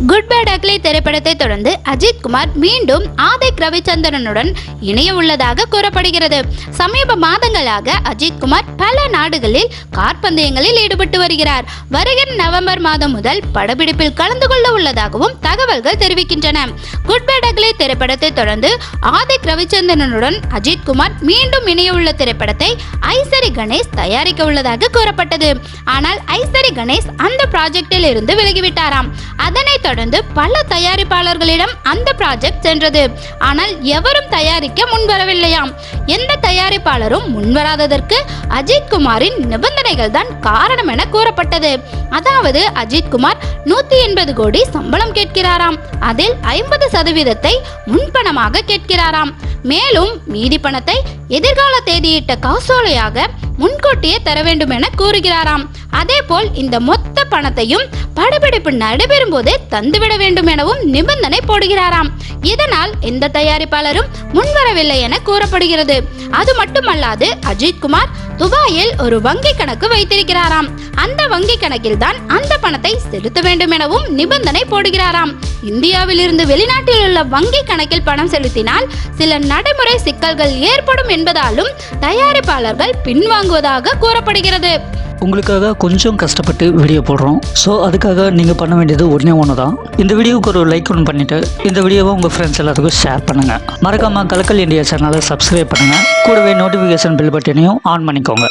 Good bad ugly திரைப்படத்தை தொடர்ந்து அஜித் குமார் மீண்டும் ஆதிக் ரவிச்சந்திரனுடன் இணைய உள்ளதாக கூறப்படுகிறது. சமீப மாதங்களாக அஜித் குமார் பல நாடுகளில் கார் பந்தயங்களில் ஈடுபட்டு வருகிறார். வருகிற நவம்பர் மாதம் முதல் படப்பிடிப்பில் கலந்து கொள்ள உள்ளதாகவும் தகவல்கள் தெரிவிக்கின்றன. குட் பேட் அக்லி திரைப்படத்தை தொடர்ந்து ஆதிக் ரவிச்சந்திரனுடன் அஜித் குமார் மீண்டும் இணைய உள்ள திரைப்படத்தை ஐசரி கணேஷ் தயாரிக்க உள்ளதாக கூறப்பட்டது. ஆனால் ஐசரி கணேஷ் அந்த ப்ராஜெக்டில் இருந்து விலகிவிட்டாராம். அதனைத் தொடர்ந்து பல தயாரிப்பாளர்களிடம் அந்த ப்ராஜெக்ட் சென்றது. ஆனால் எவரும் தயாரிக்க முன்வரவில்லையாம். எந்த தயாரிப்பாளரும் முன்வராததற்கு அஜித் குமாரின் நிபந்தனைகள் தான் காரணம் என கூறப்பட்டது. அதாவது அஜித் குமார் 180 கோடி சம்பளம் கேட்கிறாராம். அதில் 50% முன்பணமாக கேட்கிறாராம். மேலும் மீதி பணத்தை எதிர்கால தேதியிட்ட காசோலையாக முன்கூட்டியே தர வேண்டும் என கூறுகிறாராம். அதேபோல் இந்த மொத்த பணத்தையும் படப்பிடிப்பு நடைபெறும் போதே தந்துவிட வேண்டும் எனவும் நிபந்தனை போடுகிறாராம். இதனால் எந்த தயாரிப்பாளரும் முன்வரவில்லை என கூறப்படுகிறது. அது மட்டுமல்லாது அஜித் குமார் துபாயில் ஒரு வங்கி கணக்கு வைத்திருக்கிறாராம். அந்த வங்கி கணக்கில் தான் அந்த பணத்தை செலுத்த வேண்டும் எனவும் நிபந்தனை போடுகிறாராம். இந்தியாவில் இருந்து வெளிநாட்டில் உள்ள வங்கி கணக்கில் பணம் செலுத்தினால் சில நடைமுறை சிக்கல்கள் ஏற்படும் என்பதாலும் தயாரிப்பாளர்கள் பின்வாங்குவதாக கூறப்படுகிறது. உங்களுக்காக கொஞ்சம் கஷ்டப்பட்டு வீடியோ போடுறோம். ஸோ அதுக்காக நீங்கள் பண்ண வேண்டியது ஒன்று தான். இந்த வீடியோவுக்கு ஒரு லைக் ஒன்று பண்ணிவிட்டு இந்த வீடியோவை உங்கள் ஃப்ரெண்ட்ஸ் எல்லாத்துக்கும் ஷேர் பண்ணுங்கள். மறக்காமல் கலக்கல் இந்தியா சேனலை சப்ஸ்கிரைப் பண்ணுங்கள். கூடவே நோட்டிஃபிகேஷன் பெல் பட்டனையும் ஆன் பண்ணிக்கோங்க.